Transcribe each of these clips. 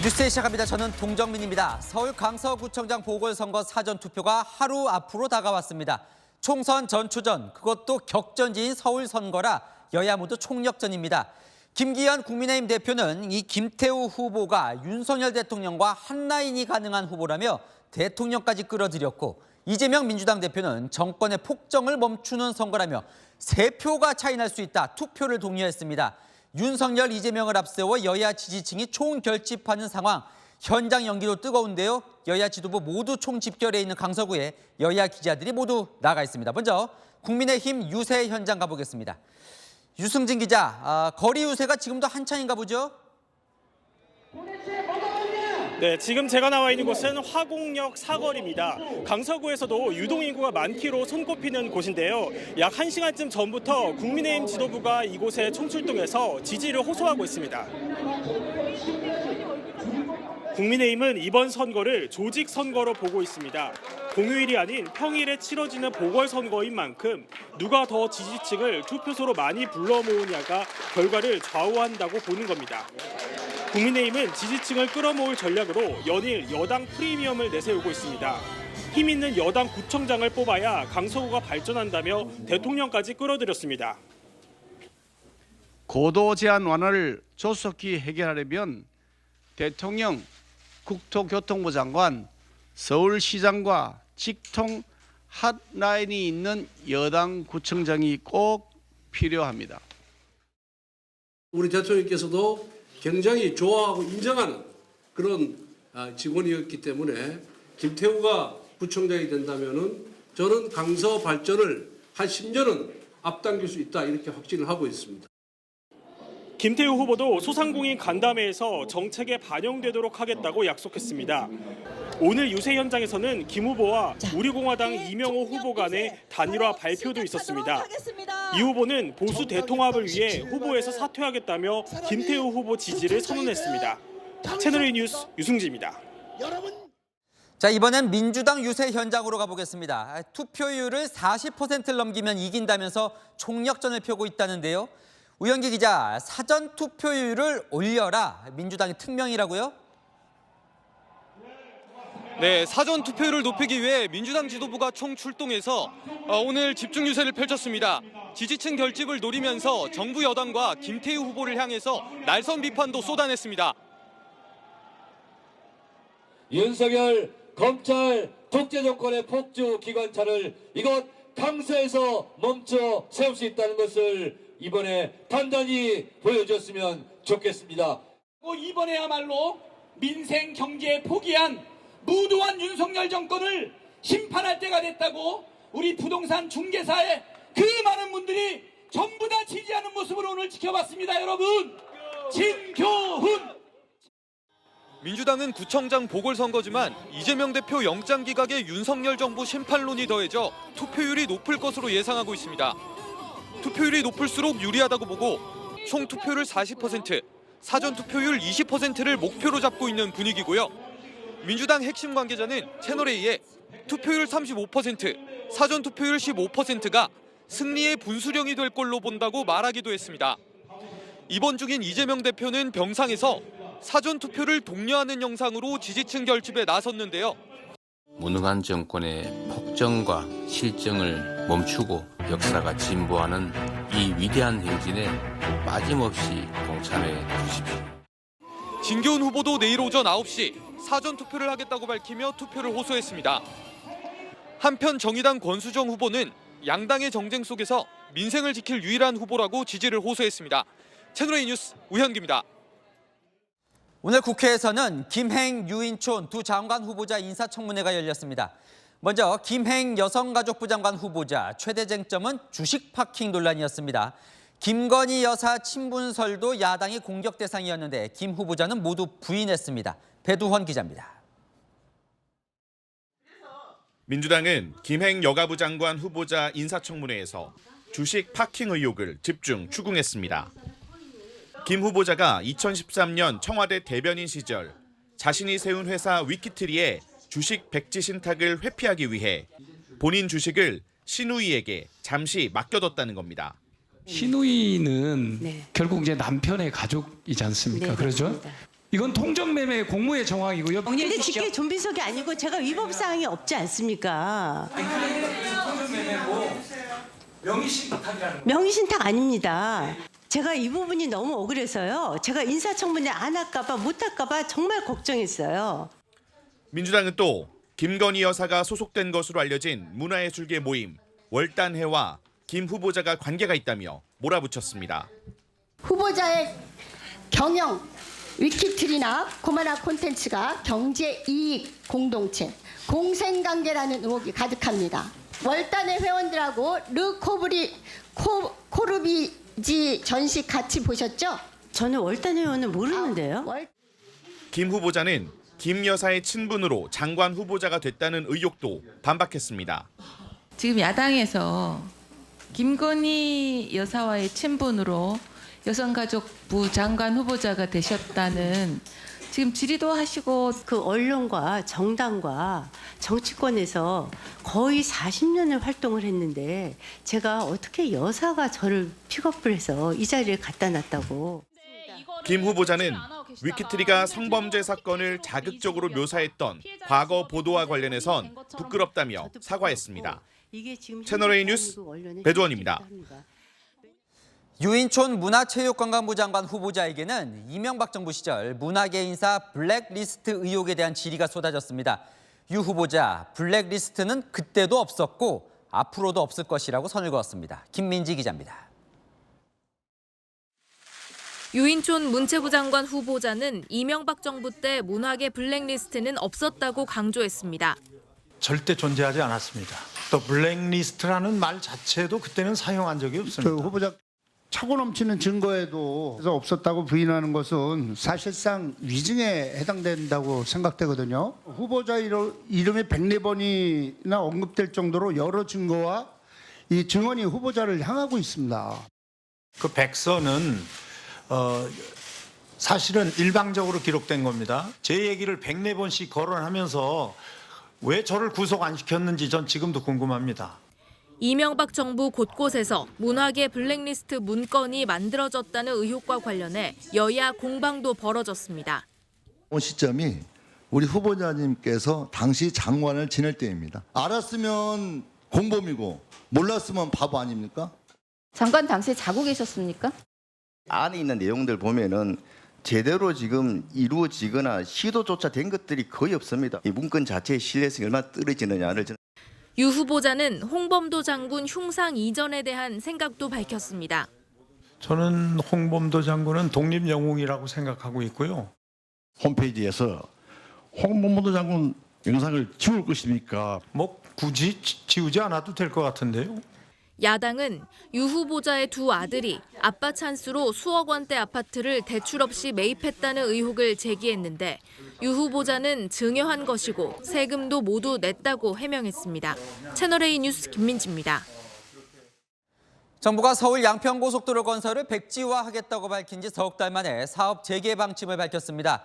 뉴스에 시작합니다. 저는 동정민입니다. 서울 강서구청장 보궐선거 사전투표가 하루 앞으로 다가왔습니다. 총선 전초전, 그것도 격전지인 서울 선거라 여야 모두 총력전입니다. 김기현 국민의힘 대표는 이 김태우 후보가 윤석열 대통령과 한 라인이 가능한 후보라며 대통령까지 끌어들였고, 이재명 민주당 대표는 정권의 폭정을 멈추는 선거라며 3표가 차이 날 수 있다, 투표를 독려했습니다. 윤석열, 이재명을 앞세워 여야 지지층이 총결집하는 상황, 현장 연기도 뜨거운데요. 여야 지도부 모두 총집결해 있는 강서구에 여야 기자들이 모두 나가 있습니다. 먼저 국민의힘 유세 현장 가보겠습니다. 유승진 기자, 거리 유세가 지금도 한창인가 보죠? 네, 지금 제가 나와 있는 곳은 화곡역 사거리입니다. 강서구에서도 유동인구가 많기로 손꼽히는 곳인데요. 약 1시간쯤 전부터 국민의힘 지도부가 이곳에 총출동해서 지지를 호소하고 있습니다. 국민의힘은 이번 선거를 조직 선거로 보고 있습니다. 공휴일이 아닌 평일에 치러지는 보궐선거인 만큼 누가 더 지지층을 투표소로 많이 불러 모으냐가 결과를 좌우한다고 보는 겁니다. 국민의힘은 지지층을 끌어모을 전략으로 연일 여당 프리미엄을 내세우고 있습니다. 힘 있는 여당 구청장을 뽑아야 강서구가 발전한다며 대통령까지 끌어들였습니다. 고도 제한 완화를 조속히 해결하려면 대통령, 국토교통부 장관, 서울시장과 직통 핫라인이 있는 여당 구청장이 꼭 필요합니다. 우리 대통령께서도 굉장히 좋아하고 인정하는 그런 직원이었기 때문에 김태우가 구청장이 된다면은 저는 강서 발전을 한 10년은 앞당길 수 있다, 이렇게 확신을 하고 있습니다. 김태우 후보도 소상공인 간담회에서 정책에 반영되도록 하겠다고 약속했습니다. 오늘 유세 현장에서는 김 후보와 우리공화당 이명호 후보 간의 단일화 발표도 있었습니다. 이 후보는 보수 대통합을 위해 후보에서 사퇴하겠다며 김태우 후보 지지를 선언했습니다. 채널A 뉴스 유승지입니다. 자, 이번엔 민주당 유세 현장으로 가보겠습니다. 투표율을 40%를 넘기면 이긴다면서 총력전을 펴고 있다는데요. 우영기 기자, 사전 투표율을 올려라, 민주당의 특명이라고요? 네, 사전 투표율을 높이기 위해 민주당 지도부가 총출동해서 오늘 집중 유세를 펼쳤습니다. 지지층 결집을 노리면서 정부 여당과 김태우 후보를 향해서 날선 비판도 쏟아냈습니다. 윤석열 검찰 독재 정권의 폭주 기관차를 이곳 강서에서 멈춰 세울 수 있다는 것을 이번에 단단히 보여줬으면 좋겠습니다. 이번에야말로 민생 경제에 포기한 무도한 윤석열 정권을 심판할 때가 됐다고 우리 부동산 중개사의 그 많은 분들이 전부 다 지지하는 모습을 오늘 지켜봤습니다. 여러분, 진교훈! 민주당은 구청장 보궐선거지만 이재명 대표 영장 기각에 윤석열 정부 심판론이 더해져 투표율이 높을 것으로 예상하고 있습니다. 투표율이 높을수록 유리하다고 보고 총 투표율 40%, 사전 투표율 20%를 목표로 잡고 있는 분위기고요. 민주당 핵심 관계자는 채널A에 투표율 35%, 사전 투표율 15%가 승리의 분수령이 될 걸로 본다고 말하기도 했습니다. 입원 중인 이재명 대표는 병상에서 사전 투표를 독려하는 영상으로 지지층 결집에 나섰는데요. 무능한 정권의 폭정과 실정을 멈추고 역사가 진보하는 이 위대한 행진에 빠짐없이 동참해 주십시오. 진교훈 후보도 내일 오전 9시 사전 투표를 하겠다고 밝히며 투표를 호소했습니다. 한편 정의당 권수정 후보는 양당의 정쟁 속에서 민생을 지킬 유일한 후보라고 지지를 호소했습니다. 채널A 뉴스 우현기입니다. 오늘 국회에서는 김행, 유인촌 두 장관 후보자 인사청문회가 열렸습니다. 먼저 김행 여성가족부 장관 후보자, 최대 쟁점은 주식 파킹 논란이었습니다. 김건희 여사 친분설도 야당의 공격 대상이었는데 김 후보자는 모두 부인했습니다. 배두헌 기자입니다. 민주당은 김행 여가부 장관 후보자 인사청문회에서 주식 파킹 의혹을 집중 추궁했습니다. 김 후보자가 2013년 청와대 대변인 시절 자신이 세운 회사 위키트리에 주식 백지 신탁을 회피하기 위해 본인 주식을 신우이에게 잠시 맡겨뒀다는 겁니다. 신우이는 결국 이제 남편의 가족이지 않습니까? 네, 그렇죠? 맞습니다. 이건 통정매매 공무의 정황이고요. 근데 직계 존비속이 아니고 제가 위법 사항이 없지 않습니까? 통정매매고 명의신탁이라는 명의신탁 아닙니다. 제가 이 부분이 너무 억울해서요. 제가 인사청문회 안 할까봐 못 할까봐 정말 걱정했어요. 민주당은 또 김건희 여사가 소속된 것으로 알려진 문화예술계 모임 월단회와 김 후보자가 관계가 있다며 몰아붙였습니다. 후보자의 경영, 위키트리나 코마나 콘텐츠가 경제이익 공동체, 공생관계라는 의혹이 가득합니다. 월단의 회원들하고 코르비지 전시 같이 보셨죠? 저는 월단 회원은 모르는데요. 김 후보자는 김 여사의 친분으로 장관 후보자가 됐다는 의혹도 반박했습니다. 지금 야당에서 김건희 여사와의 친분으로 여성가족부 장관 후보자가 되셨다는 지금 질의도 하시고 그 언론과 정당과 정치권에서 거의 40년을 활동을 했는데 제가 어떻게 여사가 저를 픽업을 해서 이 자리에 갖다 놨다고. 김 후보자는 위키트리가 성범죄 사건을 자극적으로 묘사했던 과거 보도와 관련해선 부끄럽다며 사과했습니다. 채널A 뉴스 배두원입니다. 유인촌 문화체육관광부 장관 후보자에게는 이명박 정부 시절 문화계 인사 블랙리스트 의혹에 대한 질의가 쏟아졌습니다. 유 후보자 블랙리스트는 그때도 없었고 앞으로도 없을 것이라고 선을 그었습니다. 김민지 기자입니다. 유인촌 문체부 장관 후보자는 이명박 정부 때 문화계 블랙리스트는 없었다고 강조했습니다. 절대 존재하지 않았습니다. 또 블랙리스트라는 말 자체도 그때는 사용한 적이 없습니다. 후보자 차고 넘치는 증거에도 없었다고 부인하는 것은 사실상 위증에 해당된다고 생각되거든요. 후보자 이름이 104번이나 언급될 정도로 여러 증거와 이 증언이 후보자를 향하고 있습니다. 그 백서는 사실은 일방적으로 기록된 겁니다. 제 얘기를 104번씩 거론하면서 왜 저를 구속 안 시켰는지 전 지금도 궁금합니다. 이명박 정부 곳곳에서 문화계 블랙리스트 문건이 만들어졌다는 의혹과 관련해 여야 공방도 벌어졌습니다. 시점이 우리 후보자님께서 당시 장관을 지낼 때입니다. 알았으면 공범이고 몰랐으면 바보 아닙니까? 장관 당시에 자고 계셨습니까? 안에 있는 내용들 보면은 제대로 지금 이루어지거나 시도조차 된 것들이 거의 없습니다. 이 문건 자체의 신뢰성이 얼마나 떨어지느냐를 저는. 유 후보자는 홍범도 장군 흉상 이전에 대한 생각도 밝혔습니다. 저는 홍범도 장군은 독립영웅이라고 생각하고 있고요. 홈페이지에서 홍범도 장군 영상을 지울 것입니까? 뭐 굳이 지우지 않아도 될 것 같은데요. 야당은 유 후보자의 두 아들이 아빠 찬스로 수억 원대 아파트를 대출 없이 매입했다는 의혹을 제기했는데 유 후보자는 증여한 것이고 세금도 모두 냈다고 해명했습니다. 채널A 뉴스 김민지입니다. 정부가 서울 양평고속도로 건설을 백지화하겠다고 밝힌 지 석 달 만에 사업 재개 방침을 밝혔습니다.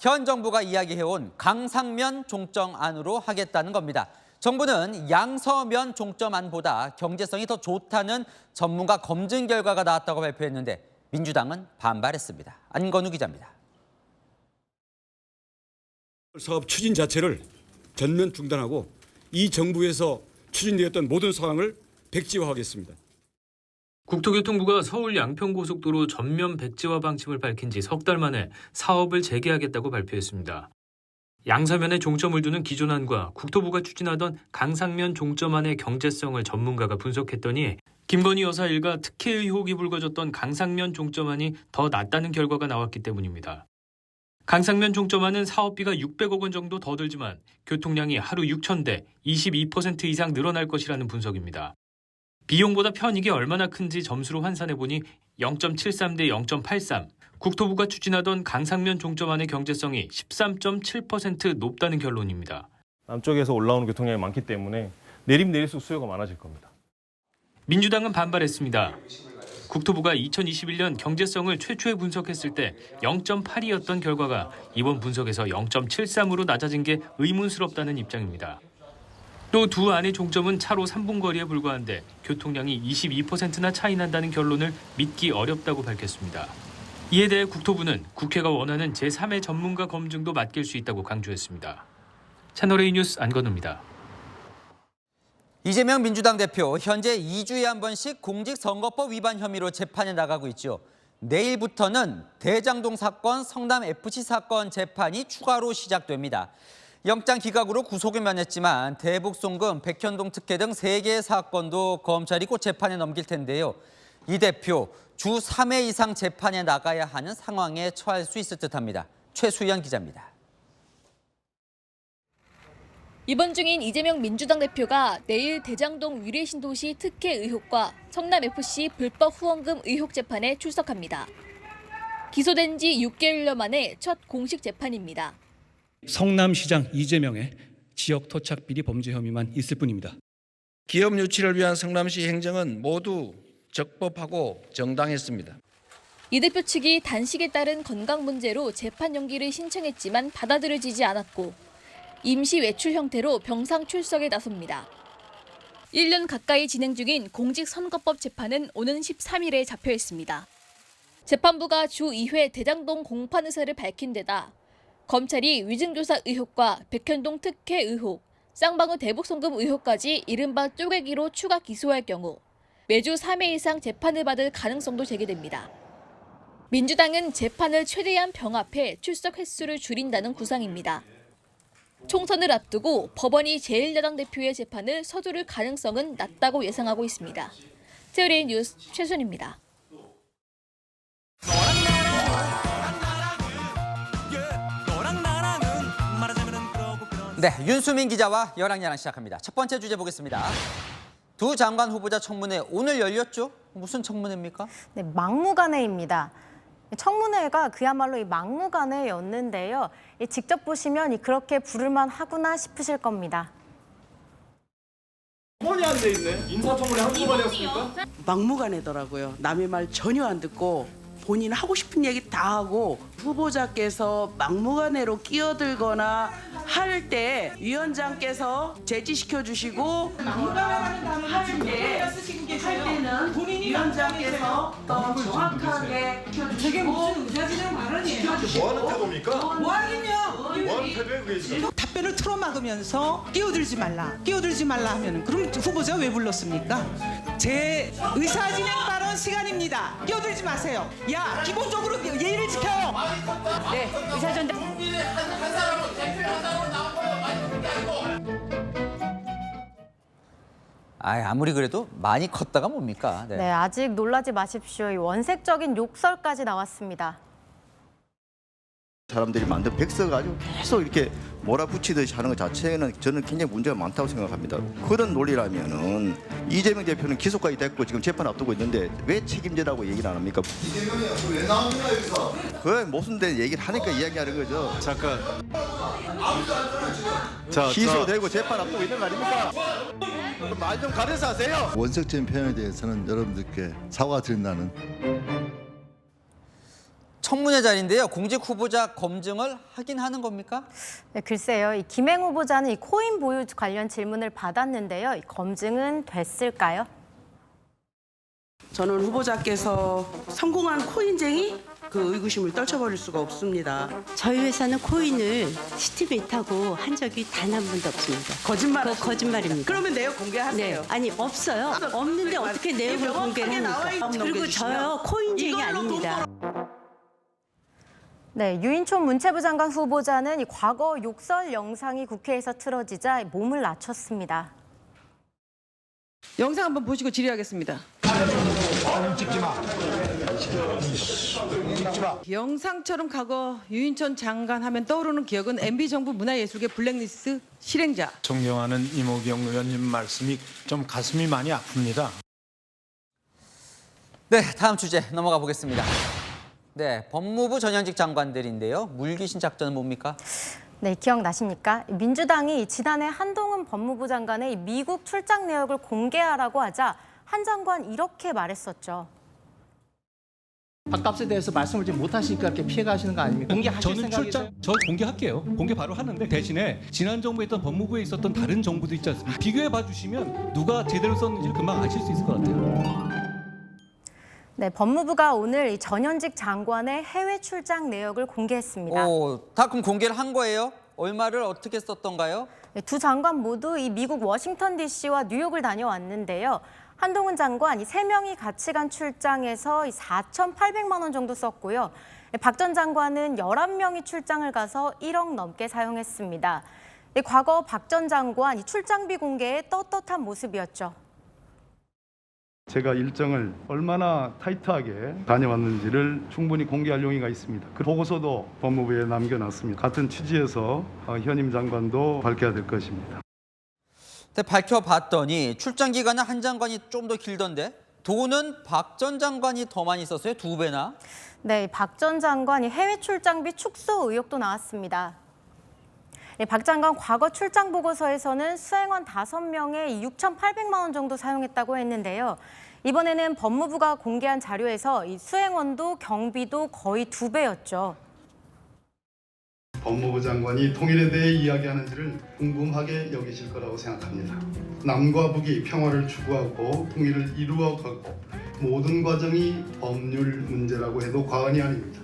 현 정부가 이야기해온 강상면 종점안으로 하겠다는 겁니다. 정부는 양서면 종점안보다 경제성이 더 좋다는 전문가 검증 결과가 나왔다고 발표했는데 민주당은 반발했습니다. 안건우 기자입니다. 사업 추진 자체를 전면 중단하고 이 정부에서 추진되었던 모든 사항을 백지화하겠습니다. 국토교통부가 서울 양평고속도로 전면 백지화 방침을 밝힌 지 석 달 만에 사업을 재개하겠다고 발표했습니다. 양서면에 종점을 두는 기존안과 국토부가 추진하던 강상면 종점안의 경제성을 전문가가 분석했더니 김건희 여사 일가 특혜 의혹이 불거졌던 강상면 종점안이 더 낫다는 결과가 나왔기 때문입니다. 강상면 종점안은 사업비가 600억 원 정도 더 들지만 교통량이 하루 6,000대, 22% 이상 늘어날 것이라는 분석입니다. 비용보다 편익이 얼마나 큰지 점수로 환산해보니 0.73대 0.83, 국토부가 추진하던 강상면 종점안의 경제성이 13.7% 높다는 결론입니다. 남쪽에서 올라오는 교통량이 많기 때문에 내릴수록 수요가 많아질 겁니다. 민주당은 반발했습니다. 국토부가 2021년 경제성을 최초에 분석했을 때 0.8이었던 결과가 이번 분석에서 0.73으로 낮아진 게 의문스럽다는 입장입니다. 또 두 안의 종점은 차로 3분 거리에 불과한데 교통량이 22%나 차이 난다는 결론을 믿기 어렵다고 밝혔습니다. 이에 대해 국토부는 국회가 원하는 제3의 전문가 검증도 맡길 수 있다고 강조했습니다. 채널A 뉴스 안건우입니다. 이재명 민주당 대표 현재 2주에 한 번씩 공직선거법 위반 혐의로 재판에 나가고 있죠. 내일부터는 대장동 사건, 성남FC 사건 재판이 추가로 시작됩니다. 영장 기각으로 구속을 면했지만 대북송금, 백현동 특혜 등 3개의 사건도 검찰이 곧 재판에 넘길 텐데요. 이 대표 주 3회 이상 재판에 나가야 하는 상황에 처할 수 있을 듯합니다. 최수연 기자입니다. 입원 중인 이재명 민주당 대표가 내일 대장동 위례신도시 특혜 의혹과 성남FC 불법 후원금 의혹 재판에 출석합니다. 기소된 지 6개월여 만에 첫 공식 재판입니다. 성남시장 이재명의 지역 토착 비리 범죄 혐의만 있을 뿐입니다. 기업 유치를 위한 성남시 행정은 모두 적법하고 정당했습니다. 이 대표 측이 단식에 따른 건강 문제로 재판 연기를 신청했지만 받아들여지지 않았고 임시 외출 형태로 병상 출석에 나섭니다. 1년 가까이 진행 중인 공직선거법 재판은 오는 13일에 잡혀 있습니다. 재판부가 주 2회 대장동 공판 의사를 밝힌 데다 검찰이 위증조사 의혹과 백현동 특혜 의혹, 쌍방울 대북송금 의혹까지 이른바 쪼개기로 추가 기소할 경우 매주 3회 이상 재판을 받을 가능성도 제기됩니다. 민주당은 재판을 최대한 병합해 출석 횟수를 줄인다는 구상입니다. 총선을 앞두고 법원이 제1야당 대표의 재판을 서두를 가능성은 낮다고 예상하고 있습니다. 채널A 뉴스 최순입니다. 네, 윤수민 기자와 여랑야랑 시작합니다. 첫 번째 주제 보겠습니다. 두 장관 후보자 청문회 오늘 열렸죠? 무슨 청문회입니까? 네, 막무가내입니다. 청문회가 그야말로 이 막무가내였는데요. 직접 보시면 그렇게 부를만 하구나 싶으실 겁니다. 번이 안 돼 있네. 인사청문회 한꺼번이었습니까? 막무가내더라고요. 남의 말 전혀 안 듣고 본인 하고 싶은 얘기 다 하고 후보자께서 막무가내로 끼어들거나 할 때 위원장께서 제지시켜 주시고 막무가내라는 단어를 할 때는 본인이 위원장께서 더 정확하게 저게 무슨 의사진행 발언이에요? 뭐 하는 태도입니까? 뭐 하긴요? 뭐 하는 태도예요 그게 지금? 답변을 틀어막으면서 끼어들지 말라 하면 그럼 후보자 왜 불렀습니까? 제 의사진행 발언 시간입니다. 끼어들지 마세요. 야, 기본적으로 예의를 지켜요. 네, 의사전당. 한 사람은 대표한 사람으로 나온 거예요. 많이 그렇게 알고. 아무리 그래도 많이 컸다가 뭡니까? 네, 아직 놀라지 마십시오. 이 원색적인 욕설까지 나왔습니다. 사람들이 만든 백서 가지고 계속 이렇게 몰아붙이듯이 하는 것 자체는 저는 굉장히 문제가 많다고 생각합니다. 그런 논리라면은 이재명 대표는 기소까지 됐고 지금 재판 앞두고 있는데 왜 책임지라고 얘기를 안 합니까? 이재명이 왜 나옵니까 여기서? 그래 무슨 데 얘기를 하니까 이야기하는 거죠. 잠깐. 기소되고 재판 앞두고 있는 거 아닙니까? 말 좀 가려서 하세요. 원색적인 표현에 대해서는 여러분들께 사과드린다는. 청문회 자리인데요. 공직 후보자 검증을 하긴 하는 겁니까? 네, 글쎄요. 이 김행 후보자는 이 코인 보유 관련 질문을 받았는데요. 이 검증은 됐을까요? 저는 후보자께서 성공한 코인쟁이 그 의구심을 떨쳐버릴 수가 없습니다. 저희 회사는 코인을 시티메이트하고 한 적이 단 한 번도 없습니다. 거짓말입니다. 그러면 내용 공개하세요. 네, 아니 없어요. 없는데 어떻게 내용을 공개를 합니까? 그리고 저요 코인쟁이 아닙니다. 네, 유인촌 문체부 장관 후보자는 이 과거 욕설 영상이 국회에서 틀어지자 몸을 낮췄습니다. 영상 한번 보시고 질의하겠습니다. 찍지 마. 영상처럼 과거 유인촌 장관 하면 떠오르는 기억은 MB정부 문화예술계 블랙리스트 실행자. 존경하는 이모경 의원님 말씀이 좀 가슴이 많이 아픕니다. 네, 다음 주제 넘어가 보겠습니다. 네, 법무부 전현직 장관들인데요. 물귀신 작전은 뭡니까? 네, 기억나십니까? 민주당이 지난해 한동훈 법무부 장관의 미국 출장 내역을 공개하라고 하자 한 장관 이렇게 말했었죠. 밥값에 대해서 말씀을 좀 못하시니까 이렇게 피해가시는 거 아닙니까? 저는 저 공개할게요. 공개 바로 하는데 대신에 지난 정부에 있던 법무부에 있었던 다른 정부도 있지 않습니까? 비교해 봐주시면 누가 제대로 썼는지를 금방 아실 수 있을 것 같아요. 네, 법무부가 오늘 이 전현직 장관의 해외 출장 내역을 공개했습니다. 다 그럼 공개를 한 거예요? 얼마를 어떻게 썼던가요? 네, 두 장관 모두 이 미국 워싱턴 DC와 뉴욕을 다녀왔는데요. 한동훈 장관 이 3명이 같이 간 출장에서 4,800만 원 정도 썼고요. 박 전 장관은 11명이 출장을 가서 1억 넘게 사용했습니다. 과거 박 전 장관 이 출장비 공개에 떳떳한 모습이었죠. 제가 일정을 얼마나 타이트하게 다녀왔는지를 충분히 공개할 용의가 있습니다. 그 보고서도 법무부에 남겨놨습니다. 같은 취지에서 현임 장관도 밝혀야 될 것입니다. 밝혀봤더니 출장 기간은 한 장관이 좀 더 길던데 돈은 박 전 장관이 더 많이 썼어요? 2배나? 네, 박 전 장관이 해외 출장비 축소 의혹도 나왔습니다. 네, 박 장관 과거 출장 보고서에서는 수행원 5명에 6,800만 원 정도 사용했다고 했는데요. 이번에는 법무부가 공개한 자료에서 이 수행원도 경비도 거의 2배였죠. 법무부 장관이 통일에 대해 이야기하는지를 궁금하게 여기실 거라고 생각합니다. 남과 북이 평화를 추구하고 통일을 이루어가고 모든 과정이 법률 문제라고 해도 과언이 아닙니다.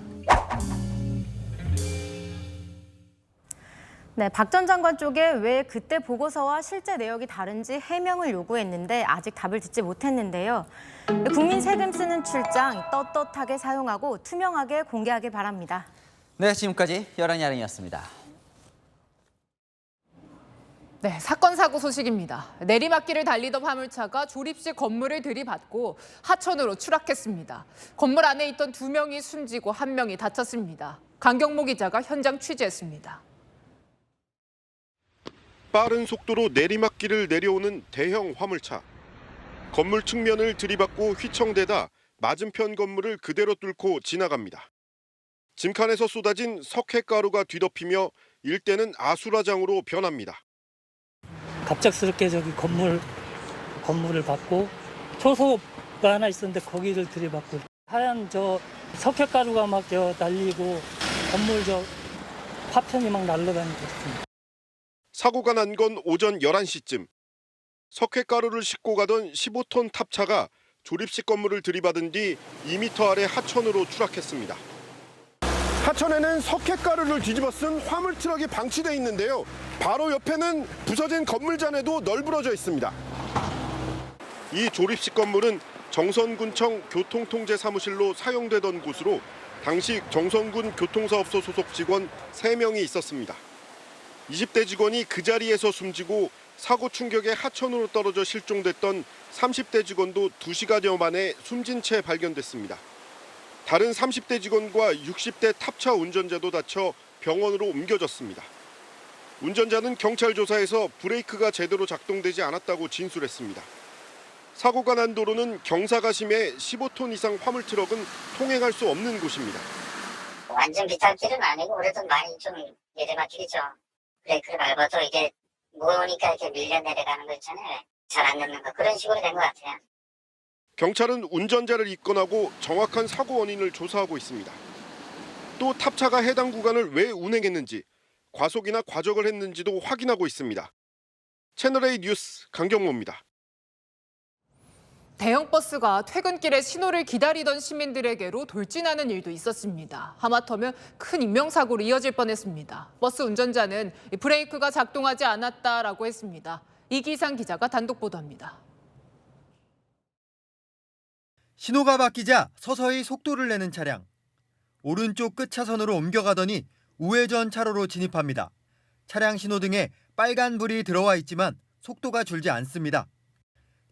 네, 박 전 장관 쪽에 왜 그때 보고서와 실제 내역이 다른지 해명을 요구했는데 아직 답을 듣지 못했는데요. 국민 세금 쓰는 출장 떳떳하게 사용하고 투명하게 공개하길 바랍니다. 네, 지금까지 열한야령이었습니다. 네, 사건 사고 소식입니다. 내리막길을 달리던 화물차가 조립식 건물을 들이받고 하천으로 추락했습니다. 건물 안에 있던 2명이 숨지고 1명이 다쳤습니다. 강경모 기자가 현장 취재했습니다. 빠른 속도로 내리막길을 내려오는 대형 화물차. 건물 측면을 들이받고 휘청대다 맞은편 건물을 그대로 뚫고 지나갑니다. 짐칸에서 쏟아진 석회가루가 뒤덮이며 일대는 아수라장으로 변합니다. 갑작스럽게 저기 건물을 받고 초소가 하나 있었는데 거기를 들이받고 하얀 저 석회가루가 막 날리고 건물 저 파편이 막 날아다니고 있습니다. 사고가 난 건 오전 11시쯤. 석회가루를 싣고 가던 15톤 탑차가 조립식 건물을 들이받은 뒤 2m 아래 하천으로 추락했습니다. 하천에는 석회가루를 뒤집어 쓴 화물 트럭이 방치돼 있는데요. 바로 옆에는 부서진 건물 잔해도 널브러져 있습니다. 이 조립식 건물은 정선군청 교통통제사무실로 사용되던 곳으로 당시 정선군 교통사업소 소속 직원 3명이 있었습니다. 20대 직원이 그 자리에서 숨지고 사고 충격에 하천으로 떨어져 실종됐던 30대 직원도 2시간여 만에 숨진 채 발견됐습니다. 다른 30대 직원과 60대 탑차 운전자도 다쳐 병원으로 옮겨졌습니다. 운전자는 경찰 조사에서 브레이크가 제대로 작동되지 않았다고 진술했습니다. 사고가 난 도로는 경사가 심해 15톤 이상 화물 트럭은 통행할 수 없는 곳입니다. 완전 비탈길은 아니고 그래도 많이 좀 내리막길이죠. 브레이크를 밟아도 이게 무거우니까 이렇게 밀려 내려가는 거 있잖아요. 잘 안 넣는 거. 그런 식으로 된 것 같아요. 경찰은 운전자를 입건하고 정확한 사고 원인을 조사하고 있습니다. 또 탑차가 해당 구간을 왜 운행했는지, 과속이나 과적을 했는지도 확인하고 있습니다. 채널A 뉴스 강경모입니다. 대형 버스가 퇴근길에 신호를 기다리던 시민들에게로 돌진하는 일도 있었습니다. 하마터면 큰 인명사고로 이어질 뻔했습니다. 버스 운전자는 브레이크가 작동하지 않았다라고 했습니다. 이기상 기자가 단독 보도합니다. 신호가 바뀌자 서서히 속도를 내는 차량. 오른쪽 끝 차선으로 옮겨가더니 우회전 차로로 진입합니다. 차량 신호등에 빨간불이 들어와 있지만 속도가 줄지 않습니다.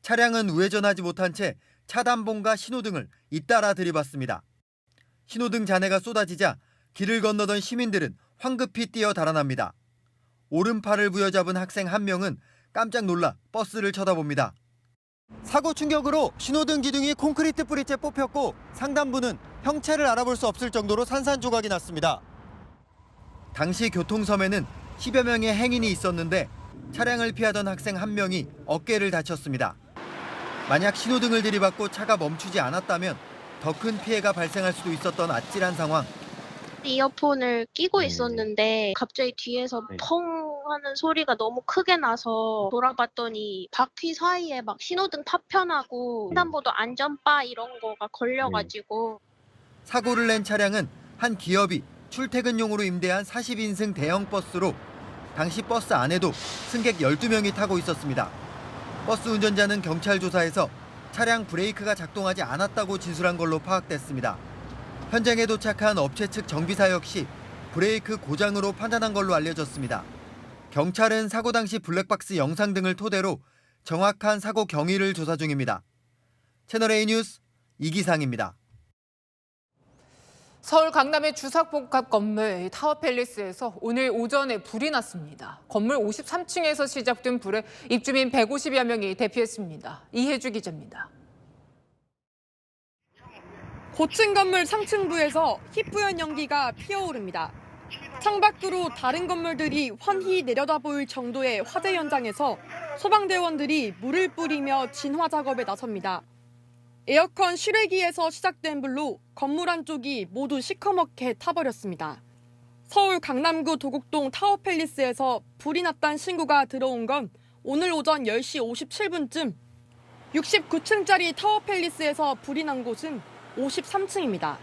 차량은 우회전하지 못한 채 차단봉과 신호등을 잇따라 들이받습니다. 신호등 잔해가 쏟아지자 길을 건너던 시민들은 황급히 뛰어 달아납니다. 오른팔을 부여잡은 학생 1명은 깜짝 놀라 버스를 쳐다봅니다. 사고 충격으로 신호등 기둥이 콘크리트 뿌리째 뽑혔고 상단부는 형체를 알아볼 수 없을 정도로 산산조각이 났습니다. 당시 교통섬에는 10여 명의 행인이 있었는데 차량을 피하던 학생 1명이 어깨를 다쳤습니다. 만약 신호등을 들이받고 차가 멈추지 않았다면 더 큰 피해가 발생할 수도 있었던 아찔한 상황. 이어폰을 끼고 있었는데 갑자기 뒤에서 펑 하는 소리가 너무 크게 나서 돌아봤더니 바퀴 사이에 막 신호등 파편하고 횡단보도 안전바 이런 거가 걸려가지고. 사고를 낸 차량은 한 기업이 출퇴근용으로 임대한 40인승 대형 버스로 당시 버스 안에도 승객 12명이 타고 있었습니다. 버스 운전자는 경찰 조사에서 차량 브레이크가 작동하지 않았다고 진술한 걸로 파악됐습니다. 현장에 도착한 업체 측 정비사 역시 브레이크 고장으로 판단한 걸로 알려졌습니다. 경찰은 사고 당시 블랙박스 영상 등을 토대로 정확한 사고 경위를 조사 중입니다. 채널A 뉴스 이기상입니다. 서울 강남의 주상복합 건물 타워팰리스에서 오늘 오전에 불이 났습니다. 건물 53층에서 시작된 불에 입주민 150여 명이 대피했습니다. 이혜주 기자입니다. 고층 건물 상층부에서 희뿌연 연기가 피어오릅니다. 창밖으로 다른 건물들이 환히 내려다 보일 정도의 화재 현장에서 소방대원들이 물을 뿌리며 진화 작업에 나섭니다. 에어컨 실외기에서 시작된 불로 건물 한쪽이 모두 시커멓게 타버렸습니다. 서울 강남구 도곡동 타워팰리스에서 불이 났다는 신고가 들어온 건 오늘 오전 10시 57분쯤 69층짜리 타워팰리스에서 불이 난 곳은 53층입니다.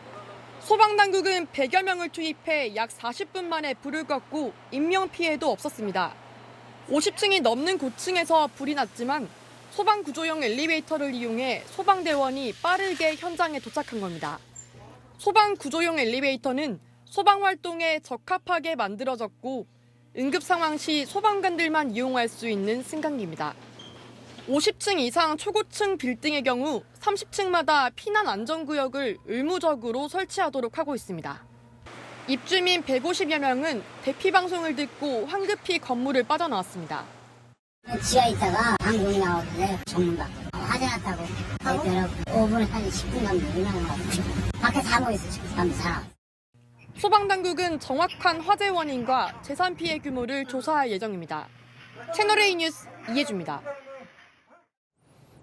소방당국은 100여 명을 투입해 약 40분 만에 불을 껐고 인명피해도 없었습니다. 50층이 넘는 고층에서 불이 났지만 소방구조용 엘리베이터를 이용해 소방대원이 빠르게 현장에 도착한 겁니다. 소방구조용 엘리베이터는 소방활동에 적합하게 만들어졌고 응급상황 시 소방관들만 이용할 수 있는 승강기입니다. 50층 이상 초고층 빌딩의 경우 30층마다 피난 안전구역을 의무적으로 설치하도록 하고 있습니다. 입주민 150여 명은 대피 방송을 듣고 황급히 건물을 빠져나왔습니다. 지하에 있다가 방송이 나오길래 전문가 화재 났다고 대표로 5분에까지 10분 정도 나와가지고 밖에 다 모여있어 지금 사람들 다. 소방당국은 정확한 화재 원인과 재산 피해 규모를 조사할 예정입니다. 채널A 뉴스 이혜주입니다.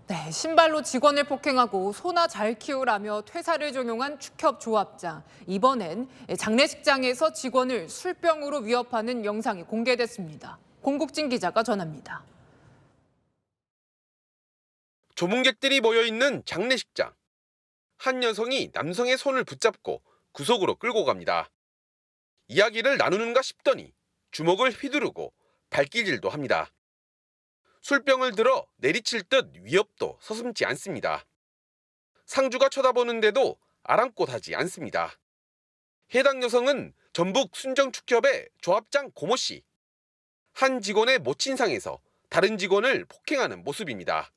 네, 신발로 직원을 폭행하고 소나 잘 키우라며 퇴사를 종용한 축협 조합장. 이번엔 장례식장에서 직원을 술병으로 위협하는 영상이 공개됐습니다. 공국진 기자가 전합니다. 조문객들이 모여있는 장례식장. 한 여성이 남성의 손을 붙잡고 구석으로 끌고 갑니다. 이야기를 나누는가 싶더니 주먹을 휘두르고 발길질도 합니다. 술병을 들어 내리칠 듯 위협도 서슴지 않습니다. 상주가 쳐다보는데도 아랑곳하지 않습니다. 해당 여성은 전북 순정축협의 조합장 고모 씨. 한 직원의 모친상에서 다른 직원을 폭행하는 모습입니다.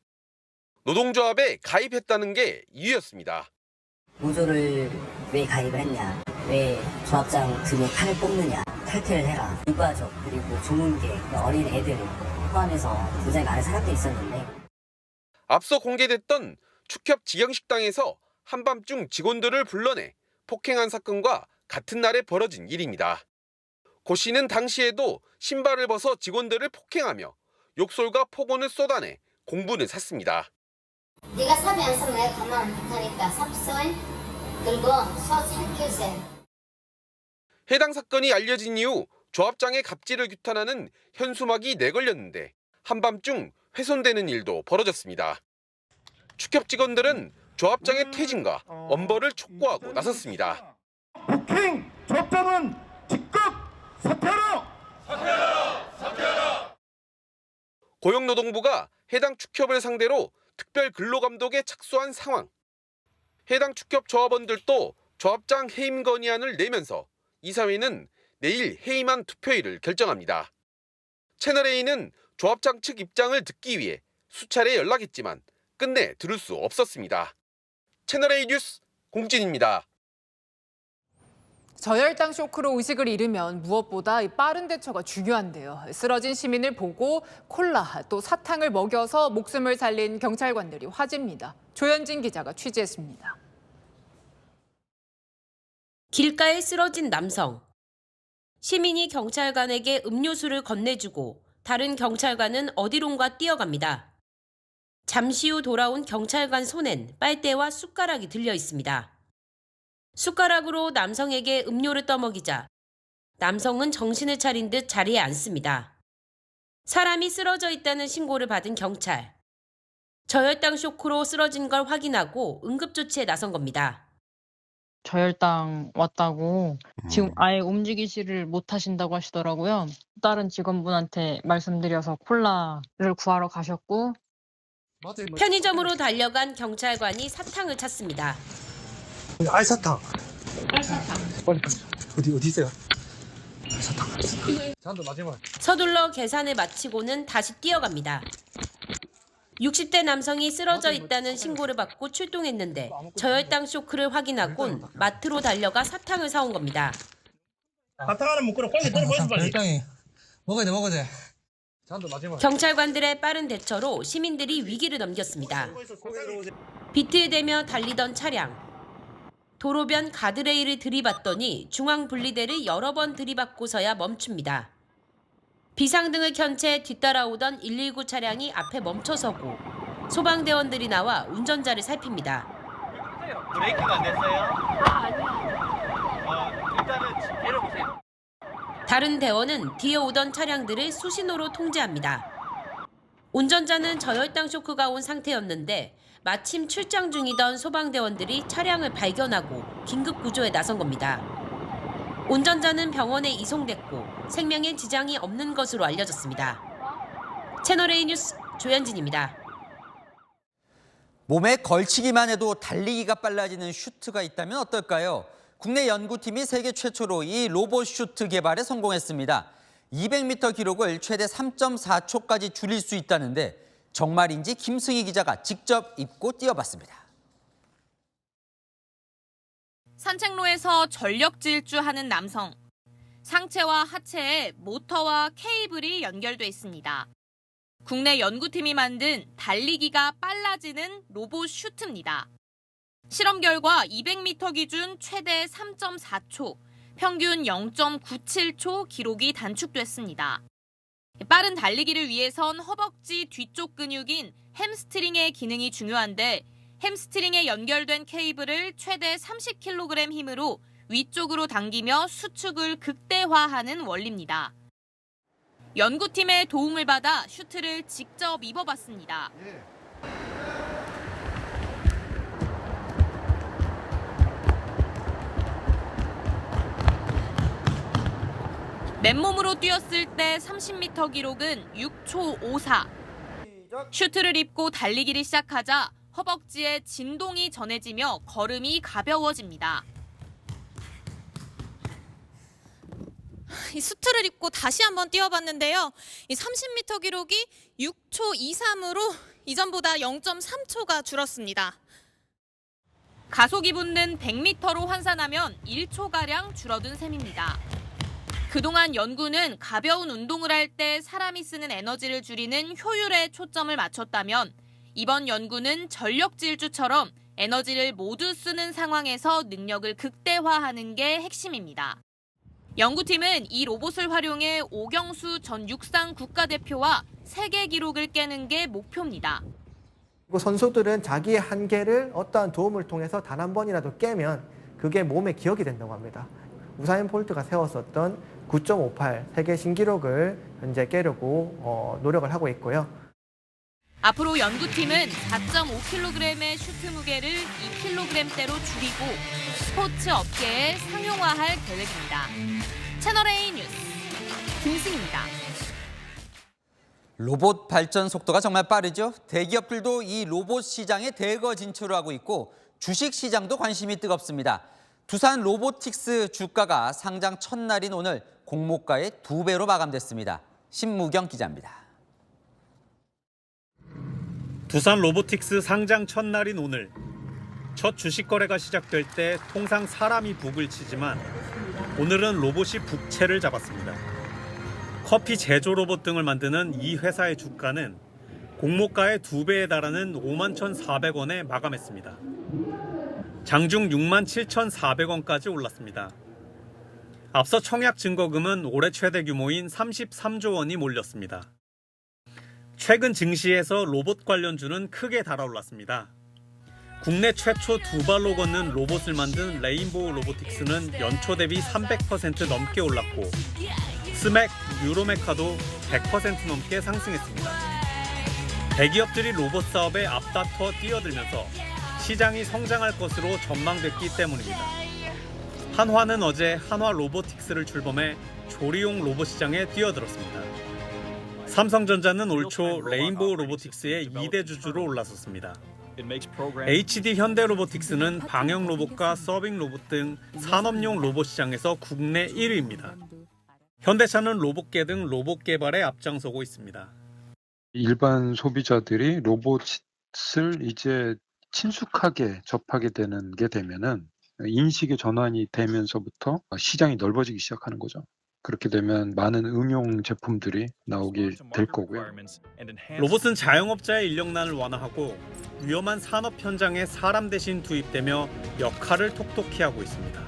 노동조합에 가입했다는 게 이유였습니다. 노조를 왜 가입을 했냐, 왜 조합장 등에 칼을 뽑느냐, 탈퇴를 해라. 유가족 그리고 조문객, 어린 애들 포함해서 굉장히 많은 사람들이 있었는데 앞서 공개됐던 축협 직영식당에서 한밤중 직원들을 불러내 폭행한 사건과 같은 날에 벌어진 일입니다. 고 씨는 당시에도 신발을 벗어 직원들을 폭행하며 욕설과 폭언을 쏟아내 공분을 샀습니다. 네가 삽이 안 쓰면 내가 가만 안 두니까 삽 그리고 소 살켜주세요. 해당 사건이 알려진 이후 조합장의 갑질을 규탄하는 현수막이 내걸렸는데 한밤중 훼손되는 일도 벌어졌습니다. 축협 직원들은 조합장의 퇴진과 엄벌을 촉구하고 나섰습니다. 폭행 조합장은 즉각 사퇴하라! 고용노동부가 해당 축협을 상대로 특별 근로감독에 착수한 상황. 해당 축협 조합원들도 조합장 해임 건의안을 내면서 이사회는 내일 해임안 투표일을 결정합니다. 채널A는 조합장 측 입장을 듣기 위해 수차례 연락했지만 끝내 들을 수 없었습니다. 채널A 뉴스 공진입니다. 저혈당 쇼크로 의식을 잃으면 무엇보다 빠른 대처가 중요한데요. 쓰러진 시민을 보고 콜라 또 사탕을 먹여서 목숨을 살린 경찰관들이 화제입니다. 조현진 기자가 취재했습니다. 길가에 쓰러진 남성. 시민이 경찰관에게 음료수를 건네주고 다른 경찰관은 어디론가 뛰어갑니다. 잠시 후 돌아온 경찰관 손엔 빨대와 숟가락이 들려 있습니다. 숟가락으로 남성에게 음료를 떠먹이자 남성은 정신을 차린 듯 자리에 앉습니다. 사람이 쓰러져 있다는 신고를 받은 경찰. 저혈당 쇼크로 쓰러진 걸 확인하고 응급조치에 나선 겁니다. 저혈당 왔다고 지금 아예 움직이지를 못하신다고 하시더라고요. 다른 직원분한테 말씀드려서 콜라를 구하러 가셨고 편의점으로 달려간 경찰관이 사탕을 찾습니다. 알사탕. 빨리 어디 있어요? 알사탕. 잔도 마지막. 서둘러 계산을 마치고는 다시 뛰어갑니다. 60대 남성이 쓰러져 있다는 신고를 받고 출동했는데 저혈당 쇼크를 확인하곤 마트로 달려가 사탕을 사온 겁니다. 사탕 하나 묶으러 빨리 내려보세요 빨리. 혈당이 먹어야 돼. 잔도 마지막. 경찰관들의 빠른 대처로 시민들이 위기를 넘겼습니다. 비틀대며 달리던 차량. 도로변 가드레일을 들이받더니 중앙 분리대를 여러 번 들이받고서야 멈춥니다. 비상등을 켠 채 뒤따라오던 119 차량이 앞에 멈춰서고 소방대원들이 나와 운전자를 살핍니다. 브레이크가 안 됐어요? 아니요. 일단은 내려보세요. 다른 대원은 뒤에 오던 차량들을 수신호로 통제합니다. 운전자는 저혈당 쇼크가 온 상태였는데 마침 출장 중이던 소방대원들이 차량을 발견하고 긴급 구조에 나선 겁니다. 운전자는 병원에 이송됐고 생명에 지장이 없는 것으로 알려졌습니다. 채널A 뉴스 조현진입니다. 몸에 걸치기만 해도 달리기가 빨라지는 슈트가 있다면 어떨까요? 국내 연구팀이 세계 최초로 이 로봇 슈트 개발에 성공했습니다. 200m 기록을 최대 3.4초까지 줄일 수 있다는데 정말인지 김승희 기자가 직접 입고 뛰어봤습니다. 산책로에서 전력 질주하는 남성. 상체와 하체에 모터와 케이블이 연결돼 있습니다. 국내 연구팀이 만든 달리기가 빨라지는 로봇 슈트입니다. 실험 결과 200m 기준 최대 3.4초, 평균 0.97초 기록이 단축됐습니다. 빠른 달리기를 위해선 허벅지 뒤쪽 근육인 햄스트링의 기능이 중요한데 햄스트링에 연결된 케이블을 최대 30kg 힘으로 위쪽으로 당기며 수축을 극대화하는 원리입니다. 연구팀의 도움을 받아 슈트를 직접 입어봤습니다. 맨몸으로 뛰었을 때 30m 기록은 6초 54. 슈트를 입고 달리기를 시작하자 허벅지에 진동이 전해지며 걸음이 가벼워집니다. 이 수트를 입고 다시 한번 뛰어봤는데요. 이 30m 기록이 6초 23으로 이전보다 0.3초가 줄었습니다. 가속이 붙는 100m로 환산하면 1초가량 줄어든 셈입니다. 그동안 연구는 가벼운 운동을 할 때 사람이 쓰는 에너지를 줄이는 효율에 초점을 맞췄다면 이번 연구는 전력 질주처럼 에너지를 모두 쓰는 상황에서 능력을 극대화하는 게 핵심입니다. 연구팀은 이 로봇을 활용해 오경수 전 육상 국가대표와 세계 기록을 깨는 게 목표입니다. 선수들은 자기의 한계를 어떠한 도움을 통해서 단 한 번이라도 깨면 그게 몸에 기억이 된다고 합니다. 우사인 볼트가 세웠었던 9.58 세계 신기록을 현재 깨려고 노력을 하고 있고요. 앞으로 연구팀은 4.5kg의 슈트 무게를 2kg대로 줄이고 스포츠 업계에 상용화할 계획입니다. 채널A 뉴스 김승희입니다. 로봇 발전 속도가 정말 빠르죠. 대기업들도 이 로봇 시장에 대거 진출을 하고 있고 주식 시장도 관심이 뜨겁습니다. 두산 로보틱스 주가가 상장 첫날인 오늘 공모가의 2배로 마감됐습니다. 신무경 기자입니다. 두산 로보틱스 상장 첫날인 오늘. 첫 주식 거래가 시작될 때 통상 사람이 북을 치지만 오늘은 로봇이 북채를 잡았습니다. 커피 제조 로봇 등을 만드는 이 회사의 주가는 공모가의 2배에 달하는 51,400원에 마감했습니다. 장중 67,400원까지 올랐습니다. 앞서 청약 증거금은 올해 최대 규모인 33조 원이 몰렸습니다. 최근 증시에서 로봇 관련주는 크게 달아올랐습니다. 국내 최초 두 발로 걷는 로봇을 만든 레인보우 로보틱스는 연초 대비 300% 넘게 올랐고 스맥, 유로메카도 100% 넘게 상승했습니다. 대기업들이 로봇 사업에 앞다퉈 뛰어들면서 시장이 성장할 것으로 전망됐기 때문입니다. 한화는 어제 한화 로보틱스를 출범해 조리용 로봇 시장에 뛰어들었습니다. 삼성전자는 올 초 레인보우 로보틱스의 2대 주주로 올라섰습니다. HD 현대로보틱스는 방역 로봇과 서빙 로봇 등 산업용 로봇 시장에서 국내 1위입니다. 현대차는 로봇계 등 로봇 개발에 앞장서고 있습니다. 일반 소비자들이 로봇을 이제 친숙하게 접하게 되는 게 되면은 인식의 전환이 되면서부터 시장이 넓어지기 시작하는 거죠. 그렇게 되면 많은 응용 제품들이 나오게 될 거고요. 로봇은 자영업자의 인력난을 완화하고 위험한 산업 현장에 사람 대신 투입되며 역할을 톡톡히 하고 있습니다.